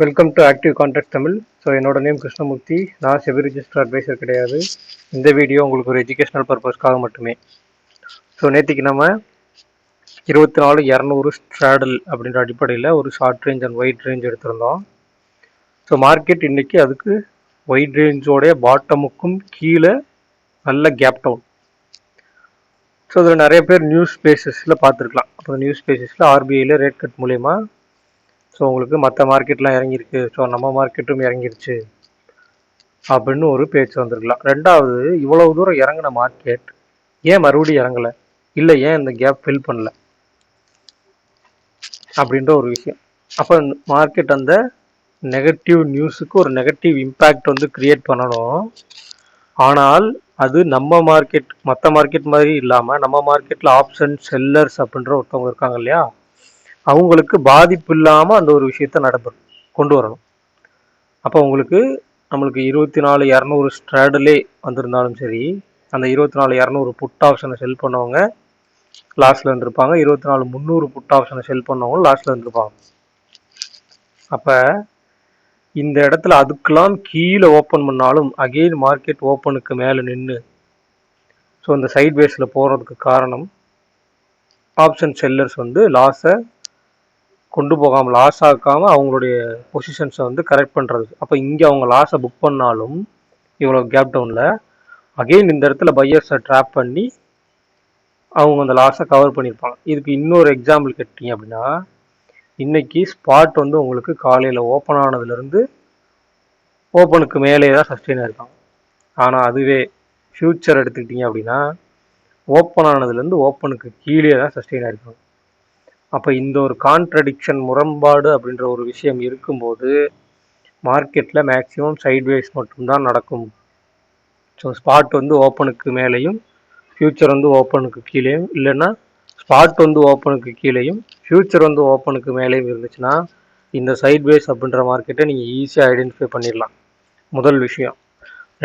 Welcome to active contact Tamil. So என்னோட name Krishnamurthy. நான் SEBI register advisor கிடையாது. இந்த வீடியோ உங்களுக்கு ஒரு எஜுகேஷனல் பர்பஸ்க்காக மட்டுமே. ஸோ நேற்றுக்கு நம்ம 24,200 ஸ்ட்ராடல் அப்படின்ற அடிப்படையில் ஒரு short range and wide range எடுத்திருந்தோம். ஸோ மார்க்கெட் இன்னைக்கு அதுக்கு ஒயிட் ரேஞ்சோடைய பாட்டமுக்கும் கீழே நல்ல கேப் டவுன். ஸோ அதில் நிறைய பேர் நியூஸ் பேசிஸில் பார்த்துருக்கலாம். அப்போ நியூஸ் பேசிஸில் ஆர்பிஐயில் ரேட் கட் மூலயமா ஸோ உங்களுக்கு மற்ற மார்க்கெட்லாம் இறங்கியிருக்கு, ஸோ நம்ம மார்க்கெட்டும் இறங்கிருச்சு அப்படின்னு ஒரு பேச்சு வந்திருக்கலாம். ரெண்டாவது, இவ்வளவு தூரம் இறங்கின மார்க்கெட் ஏன் மறுபடியும் இறங்கலை, இல்லை ஏன் இந்த கேப் ஃபில் பண்ணல அப்படின்ற ஒரு விஷயம். அப்போ மார்க்கெட் அந்த நெகட்டிவ் நியூஸுக்கு ஒரு நெகட்டிவ் இம்பேக்ட் வந்து கிரியேட் பண்ணணும். ஆனால் அது நம்ம மார்க்கெட் மற்ற மார்க்கெட் மாதிரி இல்லாமல் நம்ம மார்க்கெட்டில் ஆப்ஷன் செல்லர்ஸ் அப்படின்ற ஒருத்தவங்க இருக்காங்க இல்லையா, அவங்களுக்கு பாதிப்பு இல்லாமல் அந்த ஒரு விஷயத்த கொண்டு வரணும். அப்போ உங்களுக்கு நம்மளுக்கு 24,200 ஸ்ட்ராடலே வந்திருந்தாலும் சரி, அந்த 24,200 புட் ஆப்ஷனை செல் பண்ணவங்க லாஸ்ட்ல இருந்திருப்பாங்க, 24,300 புட் ஆப்ஷனை செல் பண்ணவங்க லாஸ்ட்ல இருந்திருப்பாங்க. அப்போ இந்த இடத்துல அதுக்கெல்லாம் கீழே ஓப்பன் பண்ணாலும் அகெயின் மார்க்கெட் ஓப்பனுக்கு மேலே நின்று ஸோ இந்த சைட் வேஸில் போகிறதுக்கு காரணம் ஆப்ஷன் செல்லர்ஸ் வந்து லாஸை கொண்டு போகாமல், லாஸ் ஆக்காமல் அவங்களுடைய பொசிஷன்ஸை வந்து கரெக்ட் பண்ணுறது. அப்போ இங்கே அவங்க லாஸை புக் பண்ணாலும் இவ்வளோ கேப் டவுனில் அகெயின் இந்த இடத்துல பையர்ஸை ட்ராப் பண்ணி அவங்க அந்த லாஸை கவர் பண்ணியிருப்பாங்க. இதுக்கு இன்னொரு எக்ஸாம்பிள் கேட்டீங்க அப்படின்னா, இன்னைக்கு ஸ்பாட் வந்து உங்களுக்கு காலையில் ஓப்பன் ஆனதுலேருந்து ஓப்பனுக்கு மேலே தான் சஸ்டெயின் ஆயிருக்காங்க. ஆனால் அதுவே ஃபியூச்சர் எடுத்துக்கிட்டீங்க அப்படின்னா ஓப்பன் ஆனதுலேருந்து ஓப்பனுக்கு கீழே தான் சஸ்டெயின் ஆயிருக்காங்க. அப்போ இந்த ஒரு கான்ட்ரடிக்ஷன், முரண்பாடு அப்படின்ற ஒரு விஷயம் இருக்கும்போது மார்க்கெட்டில் மேக்ஸிமம் சைட்வேஸ் மட்டும்தான் நடக்கும். ஸோ ஸ்பாட் வந்து ஓப்பனுக்கு மேலேயும் ஃபியூச்சர் வந்து ஓப்பனுக்கு கீழேயும், இல்லைன்னா ஸ்பாட் வந்து ஓப்பனுக்கு கீழேயும் ஃபியூச்சர் வந்து ஓப்பனுக்கு மேலேயும் இருந்துச்சுன்னா இந்த சைட்வேஸ் அப்படின்ற மார்க்கெட்டை நீங்கள் ஈஸியாக ஐடென்டிஃபை பண்ணிடலாம். முதல் விஷயம்.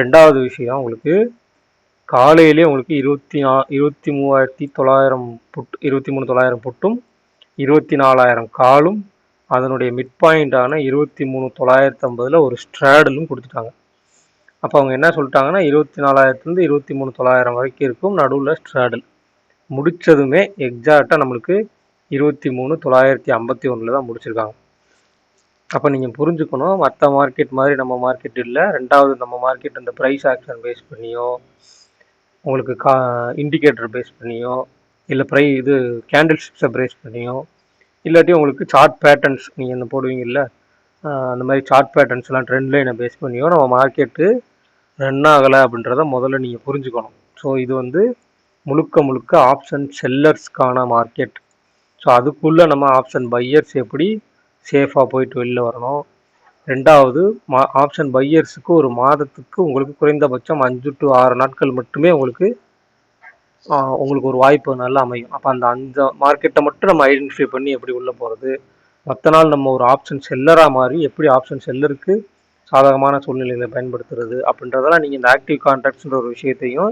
ரெண்டாவது விஷயம், உங்களுக்கு காலையிலே உங்களுக்கு 23,900 புட், 23,900 புட்டும் 24,000 காலும் அதனுடைய மிட் பாயிண்டான 23,950 ஒரு ஸ்ட்ராடலும் கொடுத்துட்டாங்க. அப்போ அவங்க என்ன சொல்லிட்டாங்கன்னா 24,000 23,900 வரைக்கும் இருக்கும் நடுவில் ஸ்ட்ராடல். முடித்ததுமே எக்ஸாக்டாக நம்மளுக்கு 23,951 தான் முடிச்சிருக்காங்க. அப்போ நீங்கள் புரிஞ்சுக்கணும், மற்ற மார்க்கெட் மாதிரி நம்ம மார்க்கெட் இல்லை. ரெண்டாவது, நம்ம மார்க்கெட் அந்த ப்ரைஸ் ஆக்ஷன் பேஸ் பண்ணியோ, உங்களுக்கு இண்டிகேட்டர் பேஸ் பண்ணியோ, இல்லை கேண்டில் ஸ்டிக்ஸை பேஸ் பண்ணியோ, இல்லாட்டி உங்களுக்கு சார்ட் பேட்டர்ன்ஸ் நீங்கள் இந்த போடுவீங்கல்ல, அந்த மாதிரி சார்ட் பேட்டர்ன்ஸ்லாம் ட்ரெண்ட் லைனை பேஸ் பண்ணியோ நம்ம மார்க்கெட்டு ரன் ஆகலை அப்படின்றத முதல்ல நீங்கள் புரிஞ்சுக்கணும். ஸோ இது வந்து முழுக்க முழுக்க ஆப்ஷன் செல்லர்ஸ்க்கான மார்க்கெட். ஸோ அதுக்குள்ளே நம்ம ஆப்ஷன் பையர்ஸ் எப்படி சேஃபாக போயிட்டு வெளில வரணும். ரெண்டாவது, ஆப்ஷன் பையர்ஸுக்கு ஒரு மாதத்துக்கு உங்களுக்கு குறைந்தபட்சம் 5 to 6 நாட்கள் மட்டுமே உங்களுக்கு ஒரு வாய்ப்பு நல்லா அமையும். அப்போ அந்த மார்க்கெட்டை மட்டும் நம்ம ஐடென்டிஃபை பண்ணி எப்படி உள்ளே போகிறது, மற்ற நாள் நம்ம ஒரு ஆப்ஷன் செல்லராக மாறி எப்படி ஆப்ஷன் செல்லருக்கு சாதகமான சூழ்நிலைகளை பயன்படுத்துறது அப்படின்றதெல்லாம் நீங்கள் இந்த ஆக்டிவ் கான்ட்ராக்ட்ஸ்ன்ற ஒரு விஷயத்தையும்,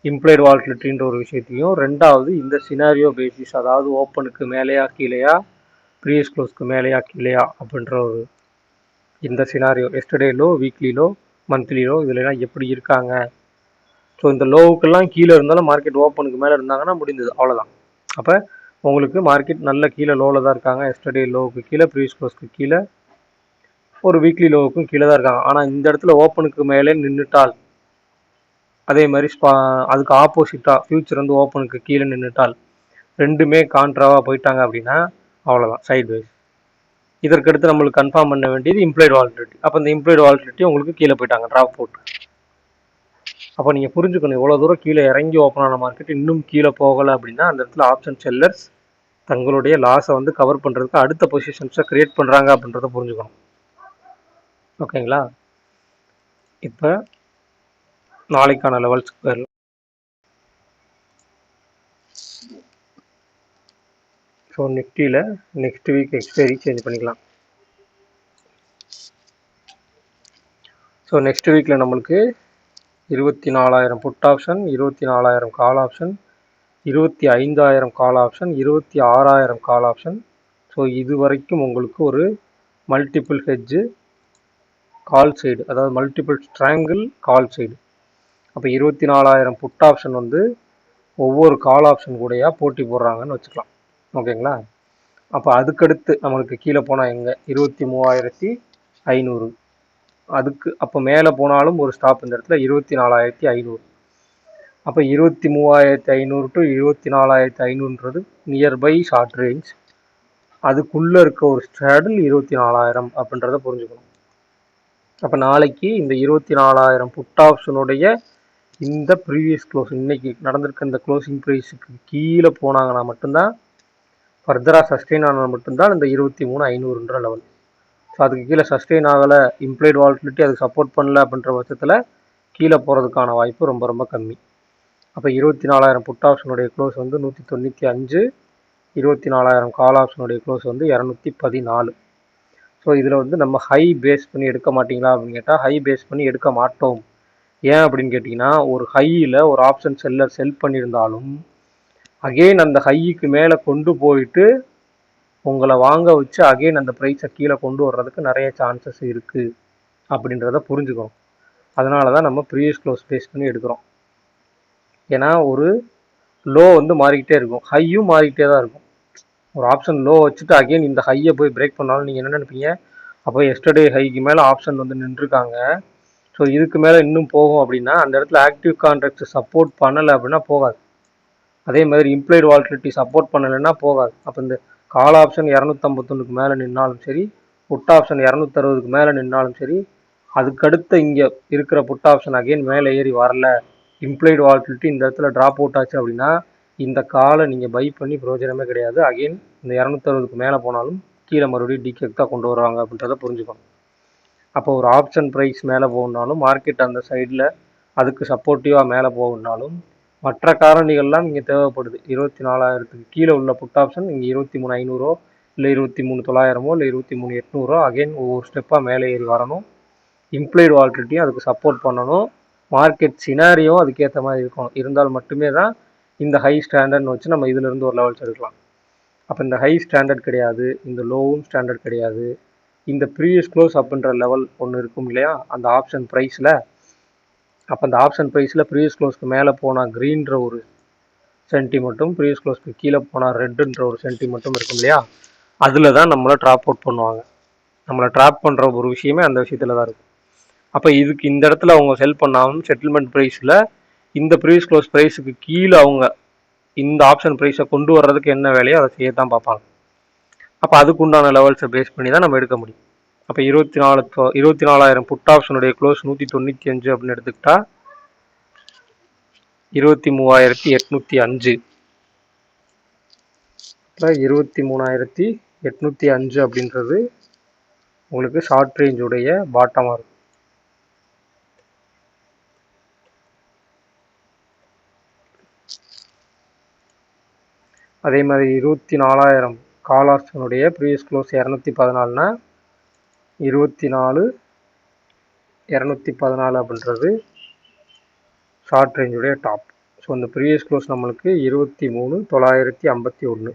இம்ப்ளைடு வால்டிலிட்டின்ற ஒரு விஷயத்தையும், ரெண்டாவது இந்த சினாரியோ பேசிஸ், அதாவது ஓப்பனுக்கு மேலேயா கீழேயா, ப்ரீவியஸ் க்ளோஸ்க்கு மேலேயா கீழேயா அப்படின்ற ஒரு இந்த scenario, yesterday low, weekly low, monthly low, இதுலலாம் எப்படி இருக்காங்க. ஸோ இந்த லோவுக்கெல்லாம் கீழே இருந்தாலும் மார்க்கெட் ஓப்பனுக்கு மேலே இருந்தாங்கன்னா முடிந்தது, அவ்வளோதான். அப்போ உங்களுக்கு மார்க்கெட் நல்ல கீழே லோவில் தான் இருக்காங்க, எஸ்டர்டே லோவுக்கு கீழே, ப்ரீவியஸ் க்ளோஸ்க்கு கீழே, ஒரு வீக்லி லோவுக்கும் கீழே தான் இருக்காங்க. ஆனால் இந்த இடத்துல ஓப்பனுக்கு மேலே நின்றுட்டால், அதே மாதிரி அதுக்கு ஆப்போசிட்டாக ஃபியூச்சர் வந்து ஓப்பனுக்கு கீழே நின்றுட்டால், ரெண்டுமே கான்ட்ராவாக போயிட்டாங்க அப்படின்னா அவ்வளோதான், சைட்வேஸ். இதற்கடுத்து நம்மளுக்கு கன்ஃபார்ம் பண்ண வேண்டியது இம்ப்ளைடு வால்டிலிட்டி. அப்போ இந்த இம்ப்ளைடு வால்டிலிட்டி உங்களுக்கு கீழே போயிட்டாங்க, ட்ராப் போட்டு. அப்போ நீங்கள் புரிஞ்சுக்கணும், இவ்வளோ தூரம் கீழே இறங்கி ஓப்பன் ஆன மார்க்கெட் இன்னும் கீழே போகலை அப்படின்னா அந்த இடத்துல ஆப்ஷன் செல்லர்ஸ் தங்களுடைய லாஸை வந்து கவர் பண்ணுறதுக்கு அடுத்த பொசிஷன்ஸை கிரியேட் பண்ணுறாங்க அப்படின்றத புரிஞ்சுக்கணும். ஓகேங்களா? இப்போ நாளைக்கான லெவல்ஸ்க்கு போயிடலாம். ஸோ நிஃப்டியில் நெக்ஸ்ட் வீக் எக்ஸ்பைரி சேஞ்ச் பண்ணிக்கலாம். ஸோ நெக்ஸ்ட் வீக்கில் நம்மளுக்கு 24,000 put option, 24,000 call option, 25,000 call option, 26,000 call option. So இது வரைக்கும் உங்களுக்கு ஒரு மல்டிபிள் ஹெட்ஜு கால் சைடு, அதாவது மல்டிபிள் ஸ்ட்ராங்கிள் கால் சைடு. அப்போ 24,000 புட் ஆப்ஷன் வந்து ஒவ்வொரு கால் ஆப்ஷன் கூடயா போட்டி போடுறாங்கன்னு வச்சுக்கலாம். ஓகேங்களா? அப்போ அதுக்கடுத்து நம்மளுக்கு கீழே போனால் எங்கே 23,500. அதுக்கு அப்போ மேலே போனாலும் ஒரு ஸ்டாப் இந்த இடத்துல 24,500. அப்போ 23,500 டு 24,500ன்றது நியர்பை ஷார்ட் ரேஞ்ச். அதுக்குள்ளே இருக்க ஒரு ஸ்ட்ராடில் 24,000 அப்படின்றத புரிஞ்சுக்கணும். அப்போ நாளைக்கு இந்த 24,000 புட் ஆப்ஷனுடைய இந்த ப்ரீவியஸ் க்ளோஸ் இன்னைக்கு நடந்திருக்க இந்த க்ளோசிங் ப்ரைஸுக்கு கீழே போனாங்கன்னா மட்டும்தான், ஃபர்தராக சஸ்டெயின் ஆனால் மட்டும்தான் இந்த 23,500ன்ற லெவல். ஸோ அதுக்கு கீழே சஸ்டெயின் ஆகலை, இம்ப்ளைட் வால்டிலிட்டி அதுக்கு சப்போர்ட் பண்ணல அப்படின்ற பட்சத்தில் கீழே போகிறதுக்கான வாய்ப்பு ரொம்ப ரொம்ப கம்மி. அப்போ 24,000 புட் ஆப்ஷனுடைய க்ளோஸ் வந்து 195, 24,000 கால் ஆப்ஷனுடைய க்ளோஸ் வந்து 214. ஸோ இதில் வந்து நம்ம ஹை பேஸ் பண்ணி எடுக்க மாட்டிங்களா அப்படின்னு கேட்டால் ஹை பேஸ் பண்ணி எடுக்க மாட்டோம். ஏன் அப்படின்னு கேட்டிங்கன்னா, ஒரு ஹையில் ஒரு ஆப்ஷன் செல்லர் செல் பண்ணியிருந்தாலும் அகெயின் அந்த ஹைக்கு மேலே கொண்டு போயிட்டு உங்களை வாங்க வச்சு அகெயின் அந்த ப்ரைஸை கீழே கொண்டு வர்றதுக்கு நிறைய சான்சஸ் இருக்குது அப்படின்றத புரிஞ்சுக்கணும். அதனால தான் நம்ம ப்ரீவியஸ் க்ளோஸ் பேஸ் பண்ணி எடுக்கிறோம். ஏன்னா ஒரு லோ வந்து மாறிக்கிட்டே இருக்கும், ஹையும் மாறிக்கிட்டே தான் இருக்கும். ஒரு ஆப்ஷன் லோ வச்சுட்டு அகெயின் இந்த ஹையை போய் பிரேக் பண்ணாலும் நீங்கள் என்ன நினைப்பீங்க, அப்போ எஸ்டர்டே ஹைக்கு மேலே ஆப்ஷன் வந்து நின்றுருக்காங்க, ஸோ இதுக்கு மேலே இன்னும் போகும் அப்படின்னா அந்த இடத்துல ஆக்டிவ் கான்ட்ராக்ட் சப்போர்ட் பண்ணலை அப்படின்னா போகாது. அதே மாதிரி இம்ப்ளைட் வால்டிலிட்டி சப்போர்ட் பண்ணலைன்னா போகாது. அப்போ இந்த கால் ஆப்ஷன் 251க்கு மேலே நின்னாலும் சரி, புட் ஆப்ஷன் 260க்கு மேலே நின்னாலும் சரி, அதுக்கடுத்து இங்கே இருக்கிற புட் ஆப்ஷன் அகெயின் மேலே ஏறி வரல, இம்ப்ளைட் வால்டிலிட்டி இந்த இடத்துல ட்ராப் அவுட் ஆச்சு அப்படின்னா இந்த காலை நீங்கள் பை பண்ணி பிரயோஜனமே கிடையாது. அகெயின் இந்த 260க்கு மேலே போனாலும் கீழே மறுபடியும் டிகேக்கு தான் கொண்டு வருவாங்க அப்படின்றத புரிஞ்சுக்கணும். அப்போ ஒரு ஆப்ஷன் ப்ரைஸ் மேலே போகணுன்னாலும் மார்க்கெட் அந்த சைடில் அதுக்கு சப்போர்ட்டிவாக மேலே போகணுன்னாலும் மற்ற காரணிகள்லாம் இங்கே தேவைப்படுது. 24,000க்கு கீழே உள்ள புட் ஆப்ஷன் இங்கே 23,500 இல்லை 23,900 இல்லை 23,800 அகெயின் ஒவ்வொரு ஸ்டெப்பாக மேலே ஏறி வரணும். இம்ப்ளைட் வால்டிலிட்டியும் அதுக்கு சப்போர்ட் பண்ணணும். மார்க்கெட் சினாரியும் அதுக்கேற்ற மாதிரி இருக்கணும். இருந்தால் மட்டுமே தான் இந்த ஹை ஸ்டாண்டர்ட்னு வச்சு நம்ம இதிலிருந்து ஒரு லெவல்ஸ் எடுக்கலாம். அப்போ இந்த ஹை ஸ்டாண்டர்ட் கிடையாது, இந்த லோவும் ஸ்டாண்டர்ட் கிடையாது. இந்த ப்ரீவியஸ் க்ளோஸ் அப்படின்ற லெவல் ஒன்று இருக்கும் இல்லையா அந்த ஆப்ஷன் ப்ரைஸில். அப்போ அந்த ஆப்ஷன் ப்ரைஸில் ப்ரீவியஸ் க்ளோஸ்க்கு மேலே போனால் க்ரீன்ற ஒரு சென்டிமெண்ட்டும் ப்ரீவியஸ் க்ளோஸ்க்கு கீழே போனால் ரெட்டுன்ற ஒரு சென்டிமெண்ட்டும் இருக்கும் இல்லையா, அதில் தான் நம்மளை ட்ராப் அவுட் பண்ணுவாங்க. நம்மளை ட்ராப் பண்ணுற ஒரு விஷயமே அந்த விஷயத்தில் தான் இருக்கும். அப்போ இதுக்கு இந்த இடத்துல அவங்க செல் பண்ணாலும் செட்டில்மெண்ட் ப்ரைஸில் இந்த ப்ரீவியஸ் க்ளோஸ் ப்ரைஸுக்கு கீழே அவங்க இந்த ஆப்ஷன் ப்ரைஸை கொண்டு வர்றதுக்கு என்ன வேலையோ அதை செய்ய தான் பார்ப்பாங்க. அப்போ அதுக்கு உண்டான லெவல்ஸை பேஸ் பண்ணி தான் நம்ம எடுக்க முடியும். அப்போ 24,000 புட் ஆப்ஷனுடைய க்ளோஸ் 195 அப்படின்னு எடுத்துக்கிட்டா 23,805. 23,805 அப்படின்றது உங்களுக்கு ஷார்ட் ரேஞ்சுடைய பாட்டமாக இருக்கும். அதே மாதிரி 24,000 கால் ஆப்ஷனுடைய ப்ரீவியஸ் க்ளோஸ் 214னா 24,214 அப்படின்றது ஷார்ட் ரேஞ்சுடைய டாப். ஸோ இந்த ப்ரீவியஸ் க்ளோஸ் நம்மளுக்கு 23,951.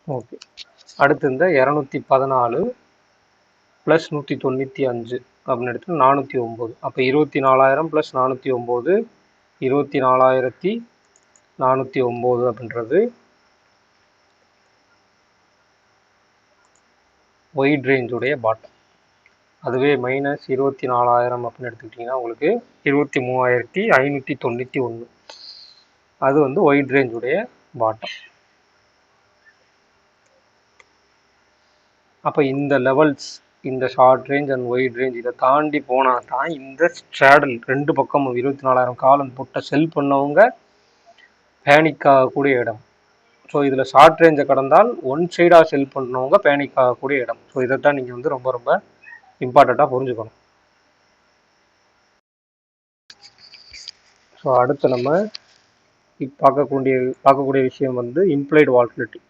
ஓகே, அடுத்து இந்த 214 ப்ளஸ் 195 அப்படின்னு எடுத்து 409. அப்போ 24,000 ப்ளஸ் 409 24,409 அப்படின்றது ஒயிட் ரேஞ்சுடைய பாட்டம். அதுவே மைனஸ் 24,000 அப்படின்னு எடுத்துக்கிட்டிங்கன்னா உங்களுக்கு 23,591. அது வந்து ஒயிட் ரேஞ்சுடைய பாட்டம். அப்போ இந்த லெவல்ஸ், இந்த short range and wide range இதை தாண்டி போனால் தான் இந்த ஸ்ட்ராடல் ரெண்டு பக்கமும் 24,000 காலம் போட்ட செல் பண்ணவங்க பேனிக் ஆகக்கூடிய இடம். ஸோ இதில் ஷார்ட் ரேஞ்சை கடந்தால் ஒன் சைடாக செல் பண்ணவங்க பேனிக் ஆகக்கூடிய இடம். ஸோ இதைத்தான் நீங்கள் வந்து ரொம்ப ரொம்ப இம்பார்ட்டண்ட்டாக புரிஞ்சுக்கணும். ஸோ அடுத்து நம்ம பார்க்கக்கூடிய விஷயம் வந்து இம்ப்ளைட் வால்டிலிட்டி.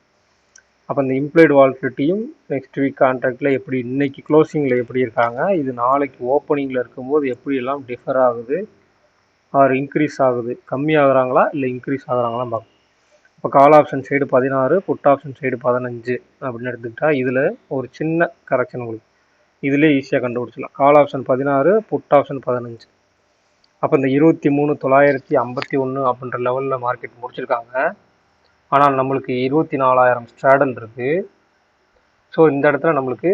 அப்போ இந்த இம்ப்ளைட் வால்டிலிட்டியும் நெக்ஸ்ட் வீக் கான்ட்ராக்டில் எப்படி இன்னைக்கு க்ளோசிங்கில் எப்படி இருக்காங்க, இது நாளைக்கு ஓப்பனிங்கில் இருக்கும்போது எப்படியெல்லாம் டிஃபர் ஆகுது ஆர் இன்க்ரீஸ் ஆகுது, கம்மி ஆகுறாங்களா இல்லை இன்க்ரீஸ் ஆகுறாங்களான்னு பார்க்கணும். இப்போ call option side 16, put option side 15 அப்படின்னு எடுத்துக்கிட்டா இதில் ஒரு சின்ன கரெக்ஷன் உங்களுக்கு இதிலே ஈஸியாக கண்டுபிடிச்சிடலாம். Call option 16, put option 15. அப்போ இந்த 23,951 அப்படின்ற லெவலில் மார்க்கெட் முடிச்சிருக்காங்க. ஆனால் நம்மளுக்கு 24,000 ஸ்ட்ராடல் இருக்குது. ஸோ இந்த இடத்துல நம்மளுக்கு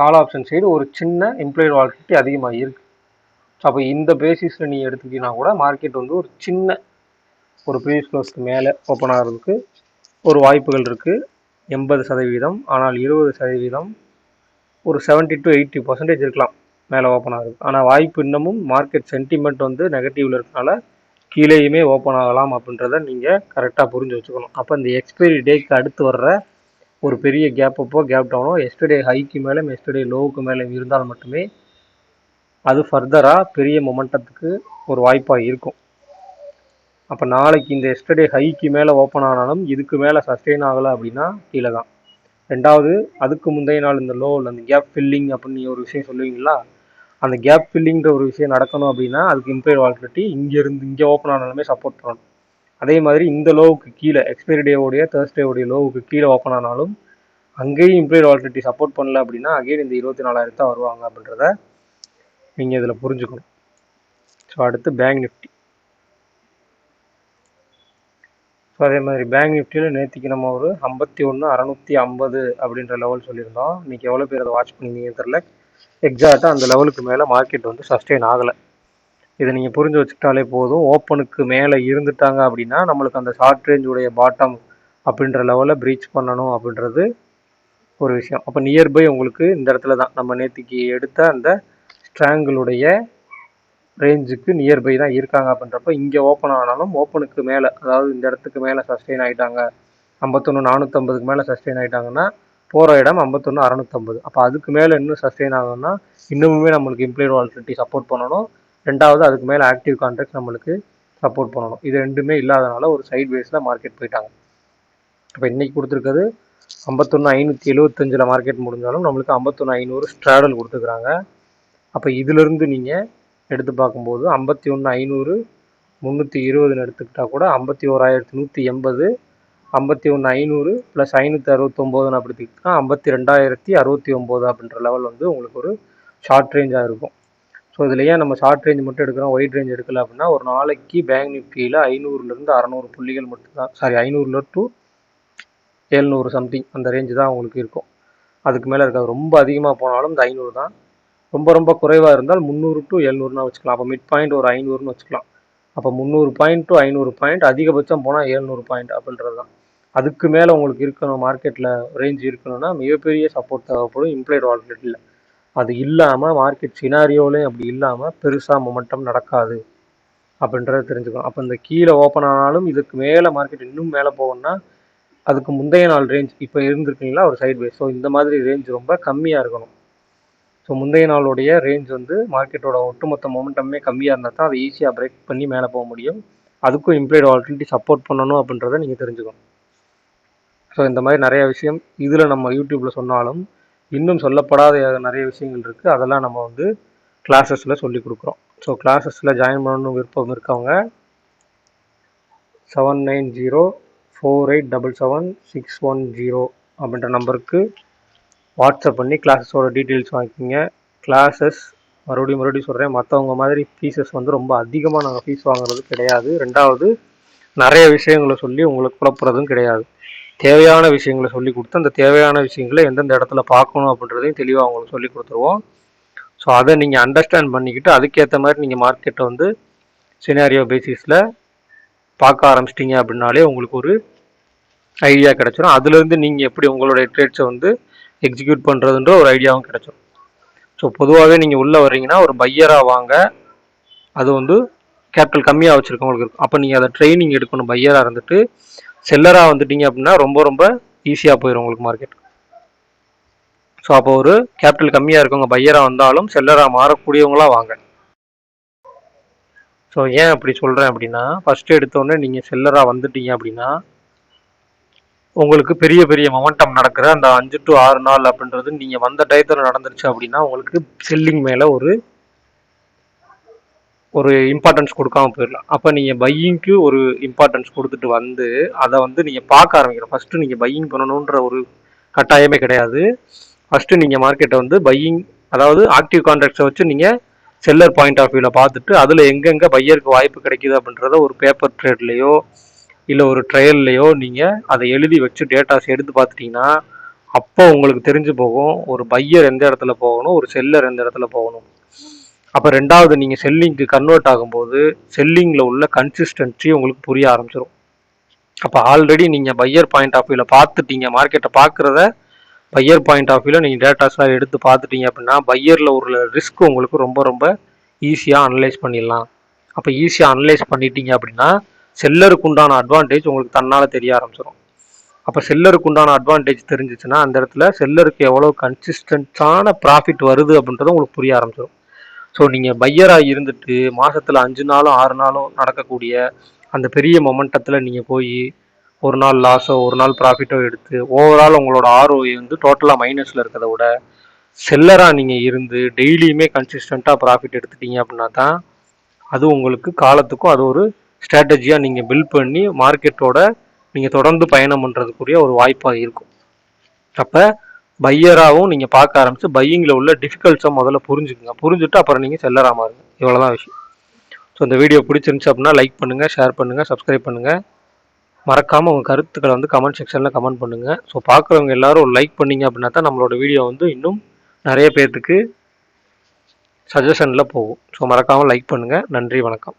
கால் ஆப்ஷன் சைடு ஒரு சின்ன இம்ப்ளாய்டு வாலிடிட்டி அதிகமாக இருக்குது. ஸோ அப்போ இந்த பேசிஸில் நீங்கள் எடுத்துக்கிட்டீங்கன்னா கூட மார்க்கெட் வந்து ஒரு சின்ன ஒரு ப்ரீவியஸ் க்ளோஸ்க்கு மேலே ஓப்பன் ஆகிறதுக்கு ஒரு வாய்ப்புகள் இருக்குது 80%. ஆனால் 20% ஒரு 70 to 80% இருக்கலாம் மேலே ஓப்பன் ஆகுது. ஆனால் வாய்ப்பு இன்னமும் மார்க்கெட் சென்டிமெண்ட் வந்து நெகட்டிவில் இருக்கனால கீழேயுமே ஓப்பன் ஆகலாம் அப்படின்றத நீங்கள் கரெக்டாக புரிஞ்சு வச்சுக்கணும். அப்போ இந்த எக்ஸ்பைரி டேக்கு அடுத்து வர்ற ஒரு பெரிய கேப் அப்போ கேப் டவுனோ எஸ்டர்டே ஹைக்கு மேலே எஸ்டர்டே லோவுக்கு மேலே இருந்தால் மட்டுமே அது ஃபர்தராக பெரிய மொமெண்டத்துக்கு ஒரு வாய்ப்பாக இருக்கும். அப்போ நாளைக்கு இந்த எஸ்டர்டே ஹைக்கு மேலே ஓப்பன் ஆனாலும் இதுக்கு மேலே சஸ்டெயின் ஆகலை அப்படின்னா கீழே தான். ரெண்டாவது, அதுக்கு முந்தைய நாள் இந்த லோவில் அந்த கேப் ஃபில்லிங் அப்படின்னு ஒரு விஷயம் சொல்லுவீங்களா, அந்த கேப் ஃபில்லிங்கிற ஒரு விஷயம் நடக்கணும் அப்படின்னா அதுக்கு இம்ப்ளைட் வாலிடிட்டி இங்கே ஓப்பன் ஆனாலுமே சப்போர்ட் பண்ணணும். அதே மாதிரி இந்த லோவுக்கு கீழே எக்ஸ்பைரி டேவோடைய தேர்ஸ்டேவோடைய லோவுக்கு கீழே ஓப்பன் ஆனாலும் அங்கேயும் இம்ப்ளைட் வாலிடிட்டி சப்போர்ட் பண்ணல அப்படின்னா அகெயின் இந்த 24,000 தான் வருவாங்க அப்படின்றத நீங்கள் இதில் புரிஞ்சுக்கணும். ஸோ அடுத்து பேங்க் நிஃப்டி. ஸோ அதே மாதிரி பேங்க் நிஃப்டியில் நேற்றுக்கு நம்ம ஒரு 51,650 அப்படின்ற லெவல் சொல்லியிருந்தோம். இன்றைக்கி எவ்வளோ பேர் அதை வாட்ச் பண்ணிங்கன்னு தெரில. எக்ஸாக்டாக அந்த லெவலுக்கு மேலே மார்க்கெட் வந்து சஸ்டெயின் ஆகலை. இதை நீங்கள் புரிஞ்சு வச்சுக்கிட்டாலே போதும். ஓப்பனுக்கு மேலே இருந்துட்டாங்க அப்படின்னா நம்மளுக்கு அந்த ஷார்ட் ரேஞ்சுடைய பாட்டம் அப்படின்ற லெவலில் ப்ரீச் பண்ணணும் அப்படின்றது ஒரு விஷயம். அப்போ நியர்பை உங்களுக்கு இந்த இடத்துல தான் நம்ம நேற்றுக்கு எடுத்த அந்த ஸ்ட்ராங்கிளுடைய ரேஞ்சுக்கு நியர்பை தான் இருக்காங்க அப்படின்றப்ப இங்கே ஓப்பன் ஆனாலும் ஓப்பனுக்கு மேலே, அதாவது இந்த இடத்துக்கு மேலே சஸ்டெயின் ஆகிட்டாங்க 51,450க்கு மேலே சஸ்டெயின் ஆகிட்டாங்கன்னா போகிற இடம் 51,650. அப்போ அதுக்கு மேலே இன்னும் சஸ்டெயின் ஆகணும்னா இன்னுமே நம்மளுக்கு இம்ப்ளைட் வாலிடிட்டி சப்போர்ட் பண்ணணும். ரெண்டாவது, அதுக்கு மேலே ஆக்டிவ் கான்ட்ராக்ட் நம்மளுக்கு சப்போர்ட் பண்ணணும். இது ரெண்டுமே இல்லாதனால ஒரு சைட் வேஸில் மார்க்கெட் போயிட்டாங்க. இப்போ இன்றைக்கி கொடுத்துருக்கிறது 51,575 மார்க்கெட் முடிஞ்சாலும் நம்மளுக்கு 51,500 ஸ்ட்ராடல் கொடுத்துருக்குறாங்க. அப்போ இதிலிருந்து நீங்கள் எடுத்து பார்க்கும்போது 51,500 320 எடுத்துக்கிட்டால் கூட 51,180, 51,500 ப்ளஸ் 569 அப்படி எடுத்துக்கிட்டா 52,069 அப்படின்ற லெவல் வந்து உங்களுக்கு ஒரு ஷார்ட் ரேஞ்சாக இருக்கும். ஸோ இதில் ஏன் நம்ம ஷார்ட் ரேஞ்ச் மட்டும் எடுக்கிறோம், ஒயிட் ரேஞ்ச் எடுக்கல அப்படின்னா ஒரு நாளைக்கு பேங்க் நிஃப்டியில் 500லேருந்து 600 புள்ளிகள் மட்டும்தான், 500 to 700 சம்திங் அந்த ரேஞ்சு தான் உங்களுக்கு இருக்கும். அதுக்கு மேலே இருக்காது. ரொம்ப அதிகமாக போனாலும் இந்த 500 தான். ரொம்ப குறைவாக இருந்தால் 300 to 700 வச்சுக்கலாம். அப்போ மிட் பாயிண்ட் ஒரு 500ன்னு வச்சுக்கலாம். அப்போ 300 பாயிண்ட் டு 500 பாயிண்ட், அதிகபட்சம் போனால் 700 பாயிண்ட் அப்படின்றது தான். அதுக்கு மேலே உங்களுக்கு இருக்கணும் மார்க்கெட்டில் ரேஞ்ச் இருக்கணும்னா மிகப்பெரிய சப்போர்ட் தேவைப்படும் இம்ப்ளைட் வாலிடிட்டியில். அது இல்லாமல் மார்க்கெட் சினாரியோலையும் அப்படி இல்லாமல் பெருசாக மொமெண்டம் நடக்காது அப்படின்றத தெரிஞ்சுக்கணும். அப்போ இந்த கீழே ஓப்பன் ஆனாலும் இதுக்கு மேலே மார்க்கெட் இன்னும் மேலே போகணும்னா அதுக்கு முந்தைய நாள் ரேஞ்ச் இப்போ இருந்திருக்கீங்களா ஒரு சைட் வேஸ். ஸோ இந்த மாதிரி ரேஞ்ச் ரொம்ப கம்மியாக இருக்கணும். ஸோ முந்தைய நாளுடைய ரேஞ்ச் வந்து மார்க்கெட்டோட ஒட்டுமொத்த மொமெண்டமே கம்மியாக இருந்தால் தான் அதை ஈஸியாக பிரேக் பண்ணி மேலே போக முடியும். அதுக்கும் இம்ப்ளைட் வாலிடிட்டி சப்போர்ட் பண்ணணும் அப்படின்றத நீங்கள் தெரிஞ்சுக்கணும். ஸோ இந்த மாதிரி நிறைய விஷயம் இதில் நம்ம யூடியூப்பில் சொன்னாலும் இன்னும் சொல்லப்படாத நிறைய விஷயங்கள் இருக்குது. அதெல்லாம் நம்ம வந்து கிளாஸஸில் சொல்லி கொடுக்குறோம். ஸோ கிளாஸஸில் ஜாயின் பண்ணணும் விருப்பம் இருக்கவங்க 7904877610 அப்படின்ற நம்பருக்கு வாட்ஸ்அப் பண்ணி கிளாஸஸோட டீட்டெயில்ஸ் வாங்கிக்கிங்க. கிளாஸஸ் மறுபடியும் சொல்கிறேன், மற்றவங்க மாதிரி ஃபீஸஸ் வந்து ரொம்ப அதிகமாக நாங்கள் ஃபீஸ் வாங்குறது கிடையாது. ரெண்டாவது, நிறைய விஷயங்களை சொல்லி உங்களுக்கு குழப்புறதும் கிடையாது. தேவையான விஷயங்களை சொல்லி கொடுத்து அந்த தேவையான விஷயங்களை எந்தெந்த இடத்துல பார்க்கணும் அப்படின்றதையும் தெளிவாக அவங்களுக்கு சொல்லி கொடுத்துருவோம். ஸோ அதை நீங்கள் அண்டர்ஸ்டாண்ட் பண்ணிக்கிட்டு அதுக்கேற்ற மாதிரி நீங்கள் மார்க்கெட்டை வந்து சினாரியோ பேசிஸில் பார்க்க ஆரம்பிச்சிட்டிங்க அப்படின்னாலே உங்களுக்கு ஒரு ஐடியா கிடச்சிரும். அதுலேருந்து நீங்கள் எப்படி உங்களுடைய ட்ரேட்ஸை வந்து எக்ஸிக்யூட் பண்ணுறதுன்ற ஒரு ஐடியாவும் கிடச்சிரும். ஸோ பொதுவாகவே நீங்கள் உள்ளே வர்றீங்கன்னா ஒரு பையராக வாங்க, அது வந்து கேபிட்டல் கம்மியாக வச்சுருக்கவங்களுக்கு இருக்கும். அப்போ நீங்கள் அதை ட்ரைனிங் எடுக்கணும். பையராக இருந்துட்டு செல்லராக வந்துட்டீங்க அப்படின்னா ரொம்ப ஈஸியாக போயிடும் உங்களுக்கு மார்க்கெட். ஸோ அப்போ ஒரு கேபிட்டல் கம்மியாக இருக்கவங்க பையராக வந்தாலும் செல்லராக மாறக்கூடியவங்களாம் வாங்க. ஸோ ஏன் அப்படி சொல்கிறேன் அப்படின்னா, ஃபஸ்ட்டு எடுத்தோடனே நீங்கள் செல்லராக வந்துட்டீங்க அப்படின்னா உங்களுக்கு பெரிய மொமெண்டம் நடக்கிற அந்த 5 to 6 நாள் அப்படின்றது நீங்கள் வந்த டயத்தில் நடந்துருச்சு அப்படின்னா உங்களுக்கு செல்லிங் மேலே ஒரு ஒரு இம்பார்ட்டன்ஸ் கொடுக்காம போயிடலாம். அப்போ நீங்கள் பையிங்க்கு ஒரு இம்பார்ட்டன்ஸ் கொடுத்துட்டு வந்து அதை வந்து நீங்கள் பார்க்க ஆரம்பிக்கணும். ஃபஸ்ட்டு நீங்கள் பையிங் பண்ணணுன்ற ஒரு கட்டாயமே கிடையாது. ஃபஸ்ட்டு நீங்கள் மார்க்கெட்டை வந்து பையிங், அதாவது ஆக்டிவ் கான்ட்ராக்ட்ஸை வச்சு நீங்கள் செல்லர் பாயிண்ட் ஆஃப் வியூவில் பார்த்துட்டு அதில் எங்கெங்கே பையருக்கு வாய்ப்பு கிடைக்குது அப்படின்றத ஒரு பேப்பர் ட்ரேட்லேயோ இல்லை ஒரு ட்ரையல்லையோ நீங்கள் அதை எழுதி வச்சு டேட்டாஸ் எடுத்து பார்த்துட்டிங்கன்னா அப்போ உங்களுக்கு தெரிஞ்சு போகும் ஒரு பையர் எந்த இடத்துல போகணும், ஒரு செல்லர் எந்த இடத்துல போகணும். அப்போ ரெண்டாவது நீங்கள் செல்லிங்க்கு கன்வெர்ட் ஆகும்போது செல்லிங்கில் உள்ள கன்சிஸ்டன்சி உங்களுக்கு புரிய ஆரம்பிச்சிடும். அப்போ ஆல்ரெடி நீங்கள் பையர் பாயிண்ட் ஆஃப் வியூவில் பார்த்துட்டீங்க, மார்க்கெட்டை பார்க்குறத பையர் பாயிண்ட் ஆஃப் வியூவில் நீங்கள் டேட்டாஸ்லாம் எடுத்து பார்த்துட்டீங்க அப்படின்னா பையரில் ஒரு ரிஸ்க் உங்களுக்கு ரொம்ப ரொம்ப ஈஸியாக அனலைஸ் பண்ணிடலாம். அப்போ ஈஸியாக அனலைஸ் பண்ணிட்டீங்க அப்படின்னா செல்லருக்கு உண்டான அட்வான்டேஜ் உங்களுக்கு தன்னால் தெரிய ஆரம்பிச்சிடும். அப்போ செல்லருக்கு உண்டான அட்வான்டேஜ் தெரிஞ்சிச்சுன்னா அந்த இடத்துல செல்லருக்கு எவ்வளோ கன்சிஸ்டன்ஸான ப்ராஃபிட் வருது அப்படின்றத உங்களுக்கு புரிய ஆரம்பிச்சிடும். ஸோ நீங்கள் பையராக இருந்துட்டு மாதத்தில் 5 நாளும் 6 நாளும் நடக்கக்கூடிய அந்த பெரிய மொமெண்டத்தில் நீங்கள் போய் ஒரு நாள் லாஸோ ஒரு நாள் ப்ராஃபிட்டோ எடுத்து ஓவரால் உங்களோட ஆர்ஓஐ வந்து டோட்டலாக மைனஸில் இருக்கிறத விட செல்லராக நீங்கள் இருந்து டெய்லியுமே கன்சிஸ்டண்ட்டாக ப்ராஃபிட் எடுத்துட்டீங்க அப்படின்னா தான் அது உங்களுக்கு காலத்துக்கும் அது ஒரு ஸ்ட்ராட்டஜியாக நீங்கள் பில்ட் பண்ணி மார்க்கெட்டோட நீங்கள் தொடர்ந்து பயணம் பண்ணுறதுக்குரிய ஒரு வாய்ப்பாக இருக்கும். அப்போ பையராகவும் நீங்கள் பார்க்க ஆரம்பிச்சு பையிங்கில் உள்ள டிஃபிகல்ட்ஸை முதல்ல புரிஞ்சுக்குங்க. புரிஞ்சுட்டு அப்புறம் நீங்கள் செல்லராக மாறுங்க. இவ்வளோதான் விஷயம். ஸோ இந்த வீடியோ பிடிச்சிருந்துச்சு அப்படின்னா லைக் பண்ணுங்கள், ஷேர் பண்ணுங்கள், சப்ஸ்கிரைப் பண்ணுங்கள். மறக்காமல் உங்கள் கருத்துக்களை வந்து கமெண்ட் செக்ஷனில் கமெண்ட் பண்ணுங்கள். ஸோ பார்க்குறவங்க எல்லாரும் ஒரு லைக் பண்ணிங்க அப்படின்னா தான் நம்மளோட வீடியோ வந்து இன்னும் நிறைய பேர்த்துக்கு சஜஷனில் போகும். ஸோ மறக்காமல் லைக் பண்ணுங்கள். நன்றி, வணக்கம்.